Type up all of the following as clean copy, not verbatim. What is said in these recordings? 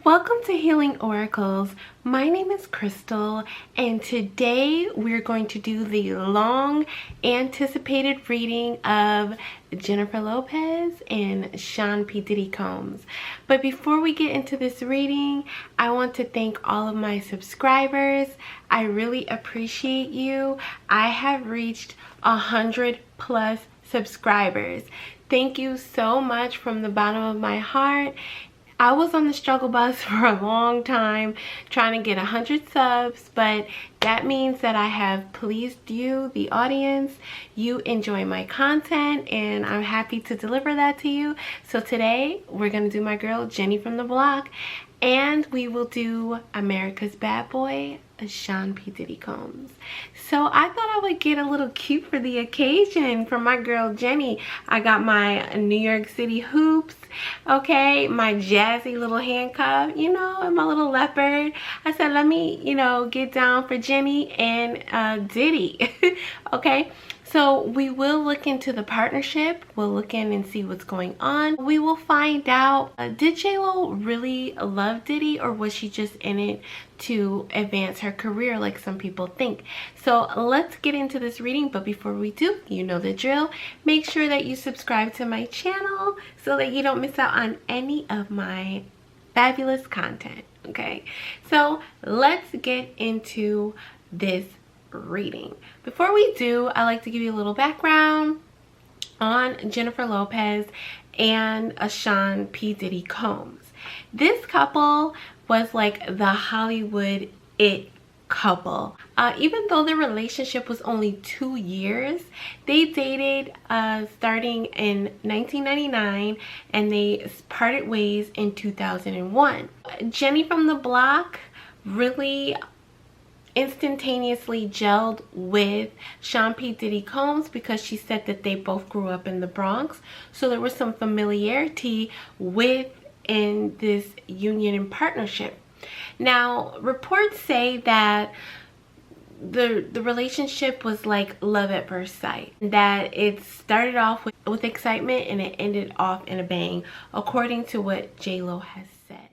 Welcome to Healing Oracles. My name is Crystal, and today we're going to do the long anticipated reading of Jennifer Lopez and Sean P. Diddy Combs. But before we get into this reading, I want to thank all of my subscribers. I really appreciate you. I have reached 100+ subscribers. Thank you so much from the bottom of my heart. I was on the struggle bus for a long time trying to get 100 subs, but that means that I have pleased you, the audience. You enjoy my content, and I'm happy to deliver that to you. So today we're going to do my girl Jenny from the block, and we will do America's Bad Boy, Sean P. Diddy Combs. So I thought I would get a little cute for the occasion for my girl Jenny. I got my New York City hoops, okay, my jazzy little handcuff, you know, and my little leopard. I said, let me, you know, get down for Jenny and Diddy. Okay. So we will look into the partnership. We'll look in and see what's going on. We will find out, did J.Lo really love Diddy, or was she just in it to advance her career like some people think? So let's get into this reading. But before we do, you know the drill. Make sure that you subscribe to my channel so that you don't miss out on any of my fabulous content. Okay, so let's get into this reading. Before we do, I like to give you a little background on Jennifer Lopez and Sean P. Diddy Combs. This couple was like the Hollywood it couple. Even though their relationship was only 2 years, they dated starting in 1999 and they parted ways in 2001. Jenny from the block really instantaneously gelled with Sean P. Diddy Combs because she said that they both grew up in the Bronx, so there was some familiarity within this union and partnership. Now, reports say that the relationship was like love at first sight, that it started off with excitement and it ended off in a bang, according to what J.Lo has said.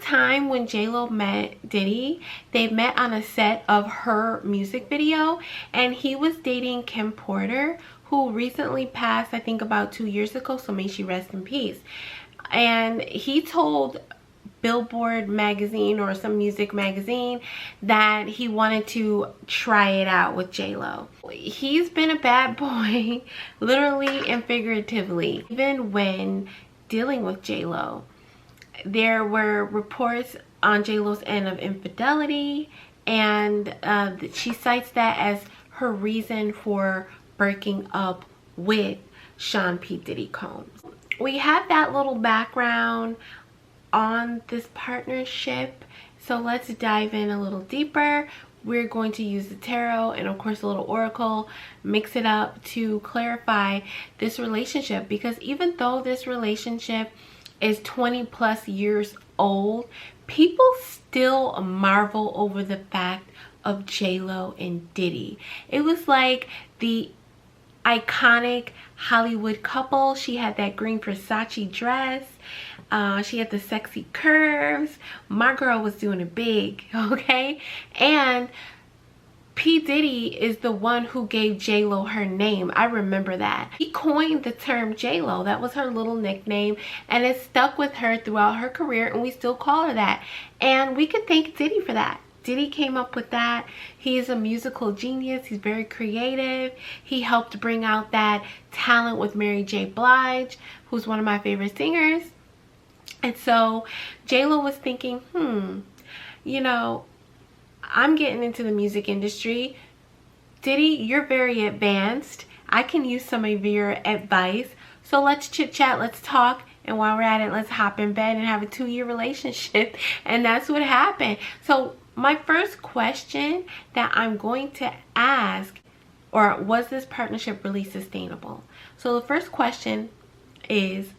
Time when J.Lo met Diddy, they met on a set of her music video, and he was dating Kim Porter, who recently passed, I think about 2 years ago, so may she rest in peace. And he told Billboard magazine or some music magazine that he wanted to try it out with J.Lo. He's been a bad boy literally and figuratively. Even when dealing with J.Lo, there were reports on J.Lo's end of infidelity, and she cites that as her reason for breaking up with Sean P. Diddy Combs. We have that little background on this partnership, so let's dive in a little deeper. We're going to use the tarot and of course a little oracle, mix it up to clarify this relationship, because even though this relationship is 20+ years old, people still marvel over the fact of J.Lo and Diddy. It was like the iconic Hollywood couple. She had that green Versace dress. She had the sexy curves. My girl was doing it big, okay? And P. Diddy is the one who gave J.Lo her name. I remember that. He coined the term J.Lo. That was her little nickname, and it stuck with her throughout her career, and we still call her that. And we could thank Diddy for that. Diddy came up with that. He is a musical genius. He's very creative. He helped bring out that talent with Mary J. Blige, who's one of my favorite singers. And so J.Lo was thinking, you know, I'm getting into the music industry. Diddy, you're very advanced. I can use some of your advice. So let's chit chat, let's talk. And while we're at it, let's hop in bed and have a 2-year relationship. And that's what happened. So my first question that I'm going to ask, or was this partnership really sustainable? So the first question is,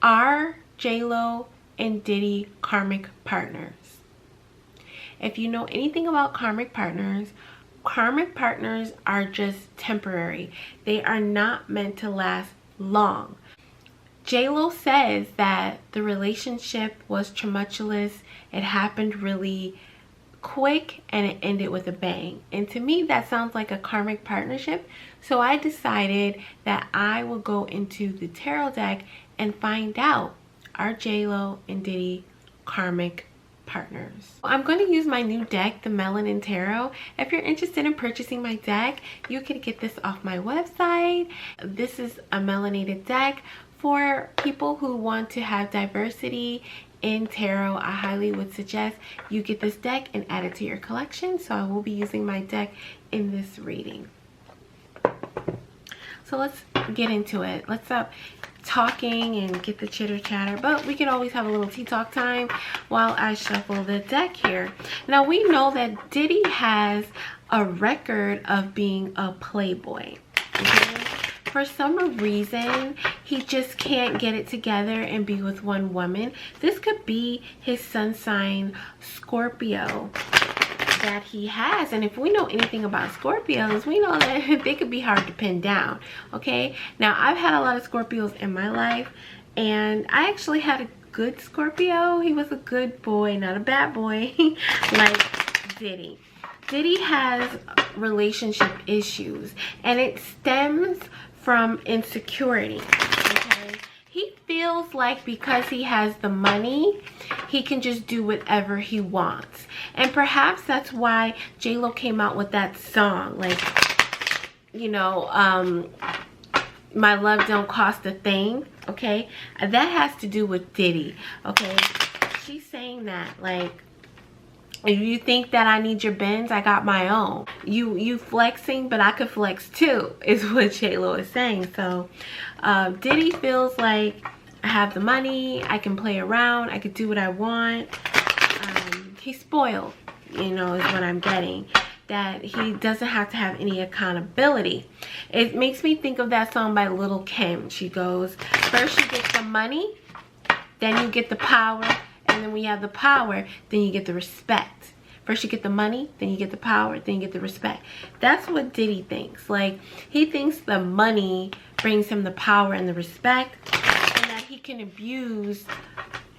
are J.Lo and Diddy karmic partners? If you know anything about karmic partners, Karmic partners are just temporary. They are not meant to last long. J.Lo says that the relationship was tumultuous. It happened really quick and it ended with a bang. And to me, that sounds like a karmic partnership. So I decided that I will go into the tarot deck and find out, are J.Lo and Diddy karmic partners? I'm going to use my new deck, the Melanin Tarot. If you're interested in purchasing my deck, you can get this off my website. This is a melanated deck for people who want to have diversity in tarot. I highly would suggest you get this deck and add it to your collection. So I will be using my deck in this reading. So let's get into it. Let's stop talking and get the chitter chatter, but we can always have a little tea talk time while I shuffle the deck here. Now we know that Diddy has a record of being a playboy. Okay? For some reason, he just can't get it together and be with one woman. This could be his sun sign Scorpio that he has. And if we know anything about Scorpios, we know that they could be hard to pin down. Okay, now I've had a lot of Scorpios in my life, and I actually had a good Scorpio. He was a good boy, not a bad boy like Diddy. Diddy has relationship issues, and it stems from insecurity. Okay, he feels like because he has the money, he can just do whatever he wants. And perhaps that's why J.Lo came out with that song, like, you know, my love don't cost a thing. Okay, that has to do with Diddy. Okay, she's saying that, like, if you think that I need your Benz, I got my own. You flexing, but I could flex too, is what J.Lo is saying. So Diddy feels like I have the money, I can play around, I could do what I want. He's spoiled, you know, is what I'm getting. That he doesn't have to have any accountability. It makes me think of that song by Lil Kim. She goes, first you get the money, then you get the power, and then when you have the power, then you get the respect. First you get the money, then you get the power, then you get the respect. That's what Diddy thinks. Like, he thinks the money brings him the power and the respect, and that he can abuse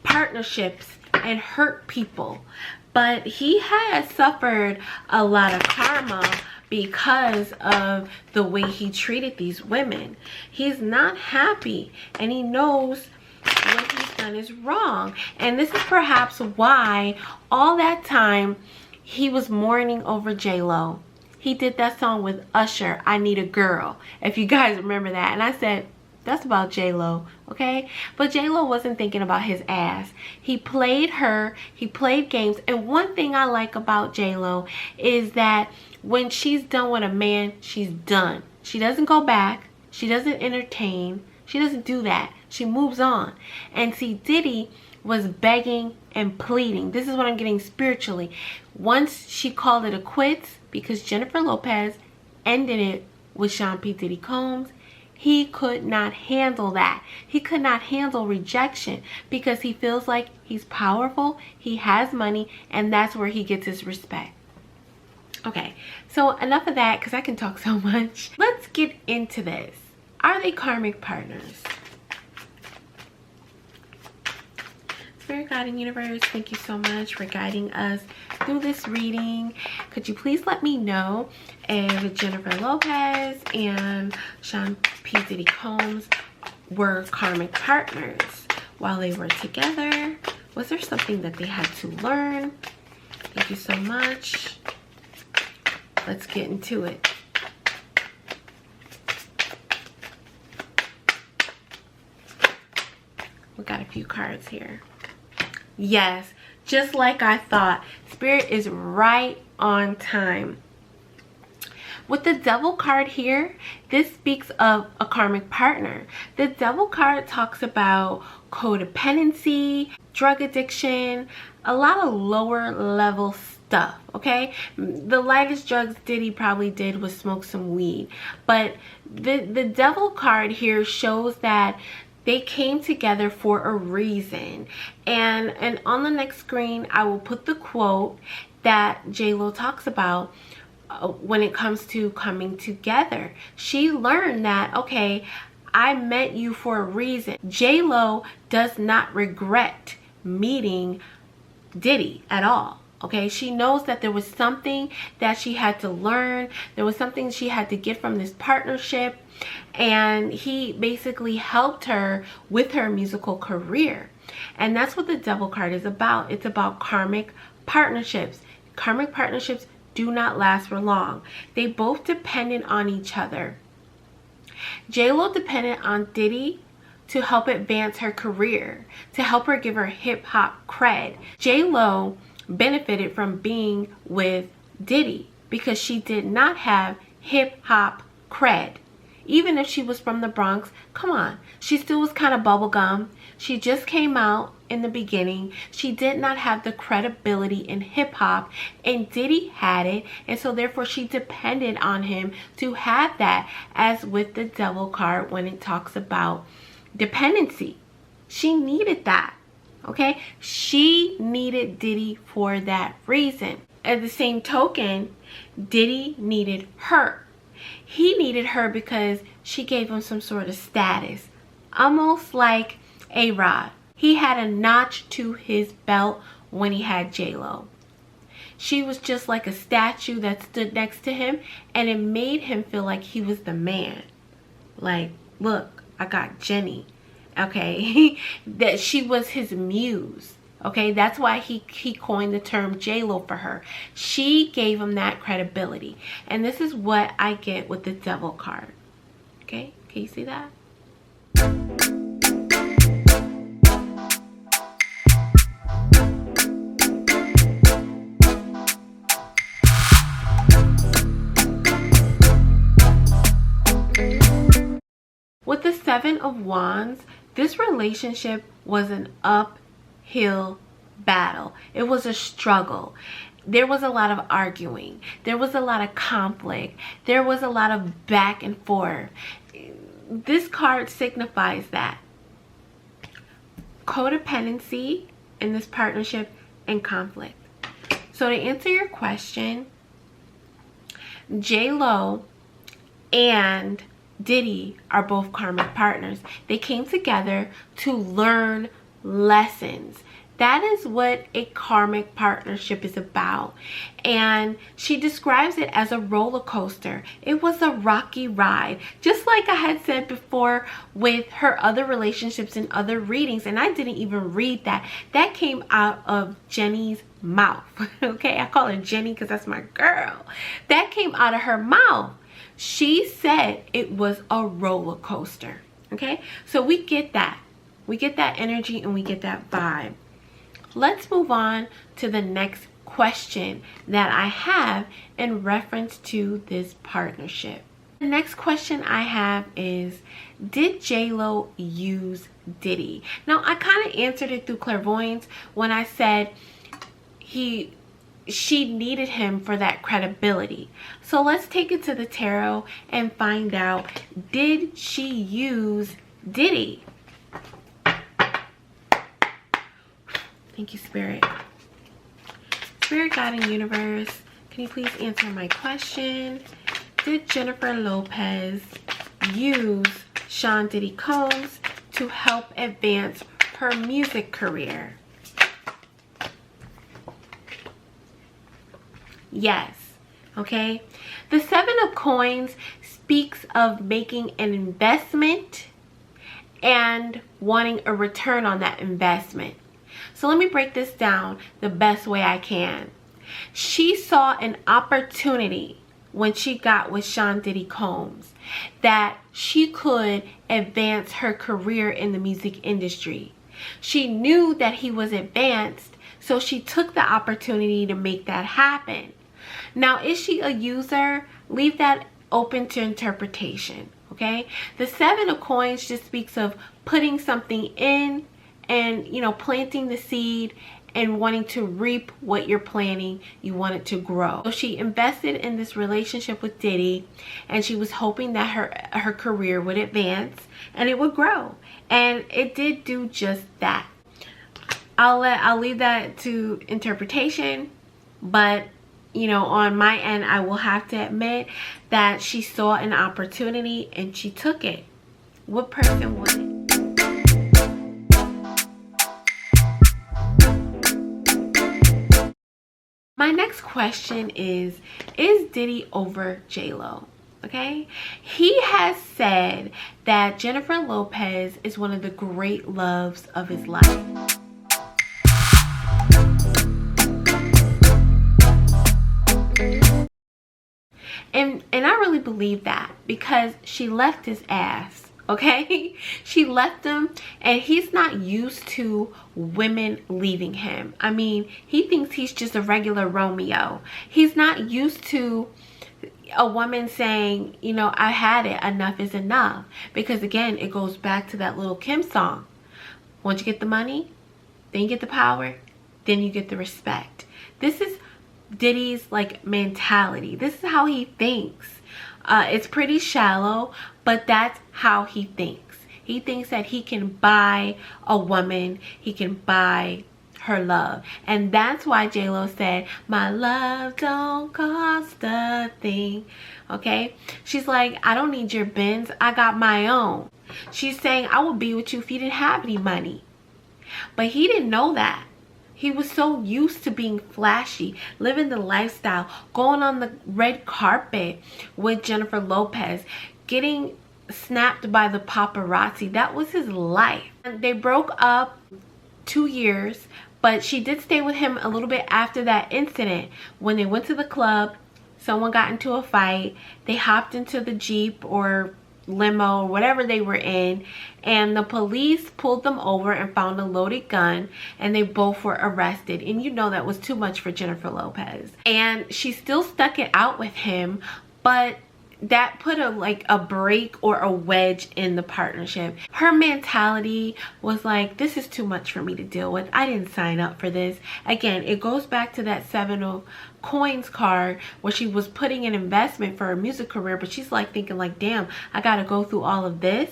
partnerships and hurt people. But he has suffered a lot of karma because of the way he treated these women. He's not happy, and he knows what he's done is wrong. And this is perhaps why all that time he was mourning over J.Lo. He did that song with Usher, I Need a Girl, if you guys remember that. And I said, that's about J.Lo, okay? But J.Lo wasn't thinking about his ass. He played her, he played games. And one thing I like about J.Lo is that when she's done with a man, she's done. She doesn't go back, she doesn't entertain, she doesn't do that. She moves on. And see, Diddy was begging and pleading. This is what I'm getting spiritually. Once she called it a quits because Jennifer Lopez ended it with Sean P. Diddy Combs, he could not handle that. He could not handle rejection because he feels like he's powerful, he has money, and that's where he gets his respect. Okay, so enough of that because I can talk so much. Let's get into this. Are they karmic partners? Spirit, God, and universe, thank you so much for guiding us through this reading. Could you please let me know if Jennifer Lopez and Sean P. Diddy Combs were karmic partners while they were together? Was there something that they had to learn? Thank you so much. Let's get into it. We got a few cards here. Yes, just like I thought. Spirit is right on time. With the Devil card here, this speaks of a karmic partner. The Devil card talks about codependency, drug addiction, a lot of lower level stuff, okay? The lightest drugs Diddy probably did was smoke some weed. But the Devil card here shows that they came together for a reason. And on the next screen, I will put the quote that J.Lo talks about. when it comes to coming together. She learned that, okay, I met you for a reason. J.Lo does not regret meeting Diddy at all. Okay, she knows that there was something that she had to learn. There was something she had to get from this partnership. And he basically helped her with her musical career. And that's what the Devil card is about. It's about karmic partnerships. Karmic partnerships do not last for long. They both depended on each other. J.Lo depended on Diddy to help advance her career, to help her give her hip-hop cred. J.Lo benefited from being with Diddy because she did not have hip-hop cred. Even if she was from the Bronx, come on, she still was kind of bubblegum. She just came out in the beginning. She did not have the credibility in hip-hop, and Diddy had it, and so therefore she depended on him to have that, as with the Devil card when it talks about dependency. She needed that, okay? She needed Diddy for that reason. At the same token, Diddy needed her. He needed her because she gave him some sort of status, almost like AROD. He had a notch to his belt when he had J.Lo. She was just like a statue that stood next to him, and it made him feel like he was the man. Like, look, I got Jenny. Okay, that she was his muse. Okay, that's why he coined the term J.Lo for her. She gave him that credibility. And this is what I get with the Devil card. Okay, can you see that? With the Seven of Wands, this relationship was an uphill battle. It was a struggle. There was a lot of arguing. There was a lot of conflict. There was a lot of back and forth. This card signifies that. Codependency in this partnership and conflict. So to answer your question, J.Lo and Diddy are both karmic partners. They came together to learn lessons. That is what a karmic partnership is about. And she describes it as a roller coaster. It was a rocky ride. Just like I had said before with her other relationships and other readings. And I didn't even read that. That came out of Jenny's mouth. Okay, I call her Jenny because that's my girl. That came out of her mouth. She said it was a roller coaster. Okay, so we get that. We get that energy and we get that vibe. Let's move on to the next question that I have in reference to this partnership. The next question I have is, did J.Lo use Diddy? Now, I kind of answered it through clairvoyance when I said she needed him for that credibility. So let's take it to the tarot and find out, did she use Diddy? Thank you, Spirit. Spirit, God, and Universe, can you please answer my question? Did Jennifer Lopez use Sean Diddy Combs to help advance her music career? Yes. Okay. The Seven of Coins speaks of making an investment and wanting a return on that investment. So let me break this down the best way I can. She saw an opportunity when she got with Sean Diddy Combs that she could advance her career in the music industry. She knew that he was advanced, so she took the opportunity to make that happen. Now, is she a user? Leave that open to interpretation, okay? The Seven of Coins just speaks of putting something in and, you know, planting the seed and wanting to reap what you're planting. You want it to grow. So she invested in this relationship with Diddy, and she was hoping that her career would advance and it would grow. And it did do just that. I'll leave that to interpretation, but you know, on my end, I will have to admit that she saw an opportunity and she took it. What person wouldn't? My next question is Diddy over J.Lo? Okay, he has said that Jennifer Lopez is one of the great loves of his life. And I really believe that, because she left his ass, okay? She left him, and he's not used to women leaving him. I mean, he thinks he's just a regular Romeo. He's not used to a woman saying, you know, I had it, enough is enough. Because again, it goes back to that little Kim song. Once you get the money, then you get the power, then you get the respect. This is Diddy's like mentality. This is how he thinks. It's pretty shallow, but that's how he thinks. He thinks that he can buy a woman, he can buy her love. And that's why J.Lo said, my love don't cost a thing. Okay, she's like, I don't need your Benz, I got my own. She's saying, I would be with you if you didn't have any money. But he didn't know that. He was so used to being flashy, living the lifestyle, going on the red carpet with Jennifer Lopez, getting snapped by the paparazzi. That was his life. And they broke up 2 years, but she did stay with him a little bit after that incident. When they went to the club, someone got into a fight. They hopped into the Jeep or limo or whatever they were in, and the police pulled them over and found a loaded gun, and they both were arrested. And you know that was too much for Jennifer Lopez, and she still stuck it out with him, but that put a break or a wedge in the partnership. Her mentality was like, this is too much for me to deal with. I didn't sign up for this. Again, it goes back to that 7 of coins card where she was putting an investment for her music career, but she's like thinking like, damn, I gotta go through all of this.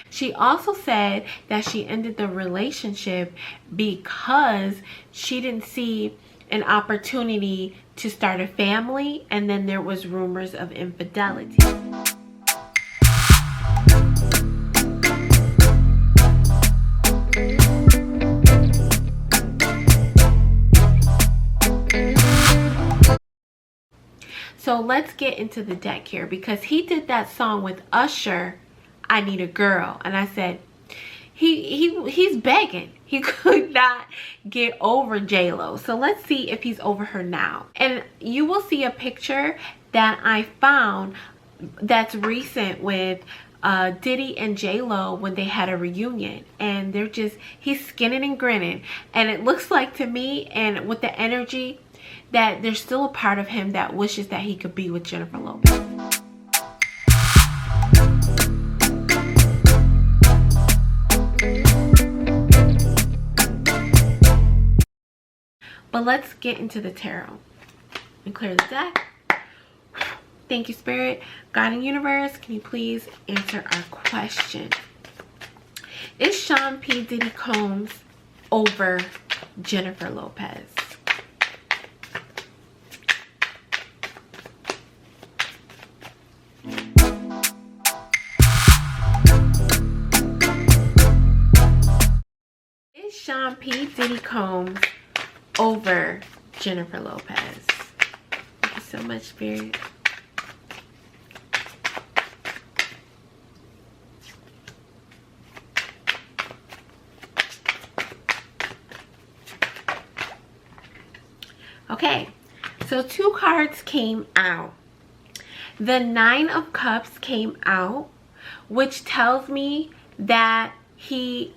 She also said that she ended the relationship because she didn't see an opportunity to start a family, and then there was rumors of infidelity. So let's get into the deck here, because he did that song with Usher, I Need a Girl, and I said he's begging. He could not get over J.Lo. So let's see if he's over her now. And you will see a picture that I found that's recent with Diddy and J.Lo when they had a reunion. And they're just, he's skinning and grinning. And it looks like to me, and with the energy, that there's still a part of him that wishes that he could be with Jennifer Lopez. But let's get into the tarot and clear the deck. Thank you, Spirit. God and Universe, can you please answer our question? Is Sean P. Diddy Combs over Jennifer Lopez? Is Sean P. Diddy Combs over Jennifer Lopez? Thank you so much, Spirit. Okay, so 2 cards came out. The 9 of Cups came out, which tells me that he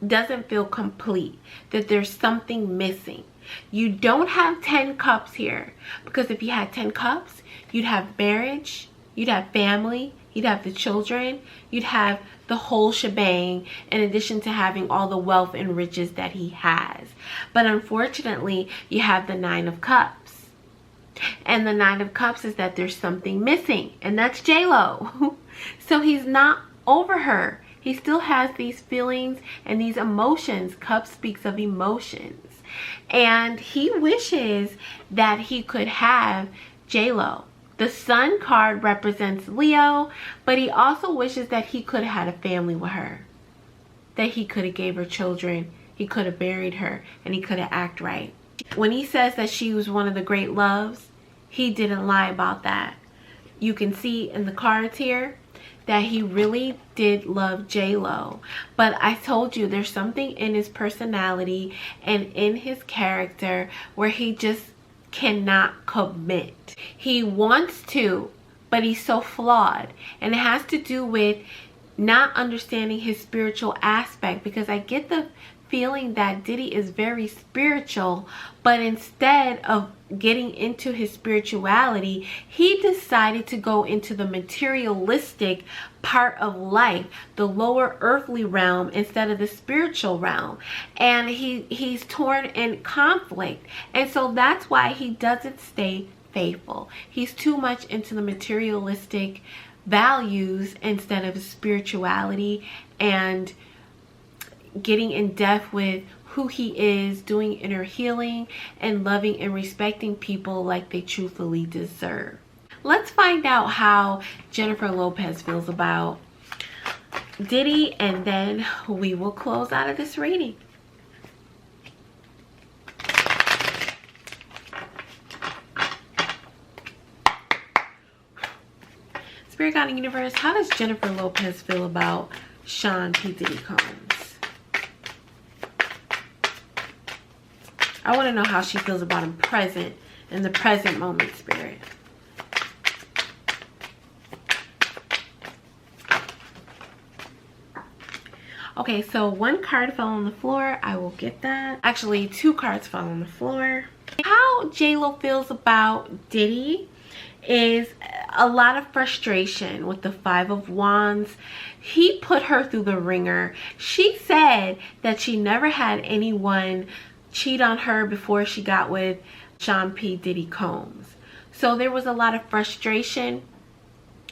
doesn't feel complete, that there's something missing. You don't have 10 cups here, because if you had 10 cups, you'd have marriage, you'd have family, you'd have the children, you'd have the whole shebang, in addition to having all the wealth and riches that he has. But unfortunately, you have the 9 of Cups. And the 9 of Cups is that there's something missing, and that's J.Lo. So he's not over her. He still has these feelings and these emotions. Cup speaks of emotions. and he wishes that he could have J.Lo. The Sun card represents Leo, but he also wishes that he could have had a family with her, that he could have gave her children, he could have buried her, and he could have acted right. When he says that she was one of the great loves, he didn't lie about that. You can see in the cards here that he really did love J.Lo. But I told you, there's something in his personality and in his character where he just cannot commit. He wants to, but he's so flawed. And it has to do with not understanding his spiritual aspect, because I get the feeling that Diddy is very spiritual, but instead of getting into his spirituality, he decided to go into the materialistic part of life, the lower earthly realm, instead of the spiritual realm. And he's torn in conflict, and so that's why he doesn't stay faithful. He's too much into the materialistic values instead of spirituality and getting in depth with who he is, doing inner healing, and loving and respecting people like they truthfully deserve. Let's find out how Jennifer Lopez feels about Diddy, and then we will close out of this reading. Spirit Guide and Universe, how does Jennifer Lopez feel about Sean P. Diddy Combs? I want to know how she feels about him present, in the present moment, Spirit. Okay, so one card fell on the floor. I will get that. Actually, two cards fell on the floor. How J.Lo feels about Diddy is a lot of frustration with the Five of Wands. He put her through the ringer. She said that she never had anyone cheat on her before she got with Sean P. Diddy Combs. So there was a lot of frustration,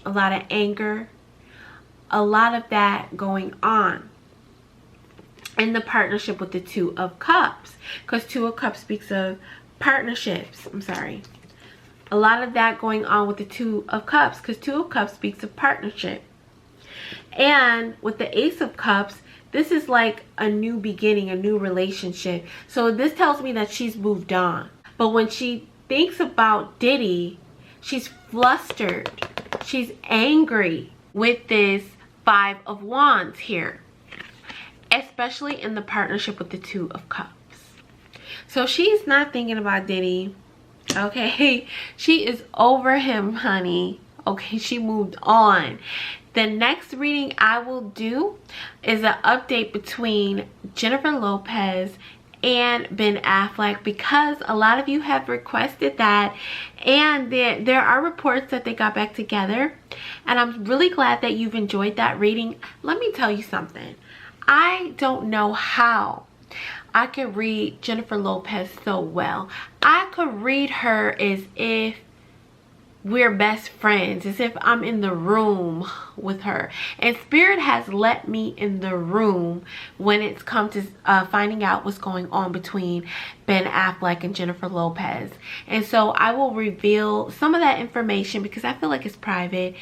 a lot of anger, a lot of that going on in the partnership with the Two of Cups, because Two of Cups speaks of partnerships. I'm sorry. A lot of that going on with the Two of Cups, because Two of Cups speaks of partnership. And with the Ace of Cups, this is like a new beginning, a new relationship. So this tells me that she's moved on. But when she thinks about Diddy, she's flustered. She's angry with this Five of Wands here, especially in the partnership with the Two of Cups. So she's not thinking about Diddy, okay? She is over him, honey. Okay, she moved on. The next reading I will do is an update between Jennifer Lopez and Ben Affleck, because a lot of you have requested that, and there are reports that they got back together, and I'm really glad that you've enjoyed that reading. Let me tell you something. I don't know how I could read Jennifer Lopez so well. I could read her as if we're best friends, as if I'm in the room with her. And Spirit has let me in the room when it's come to finding out what's going on between Ben Affleck and Jennifer Lopez. And so I will reveal some of that information, because I feel like it's private,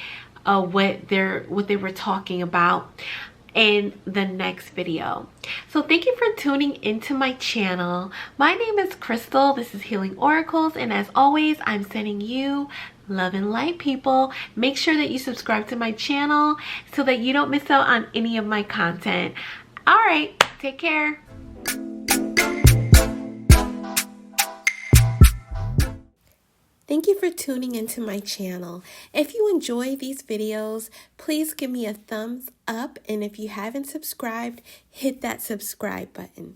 what they were talking about in the next video. So thank you for tuning into my channel. My name is Crystal. This is Healing Oracles, and as always, I'm sending you love and light, people. Make sure that you subscribe to my channel so that you don't miss out on any of my content. All right, take care. Thank you for tuning into my channel. If you enjoy these videos, please give me a thumbs up, and if you haven't subscribed, hit that subscribe button.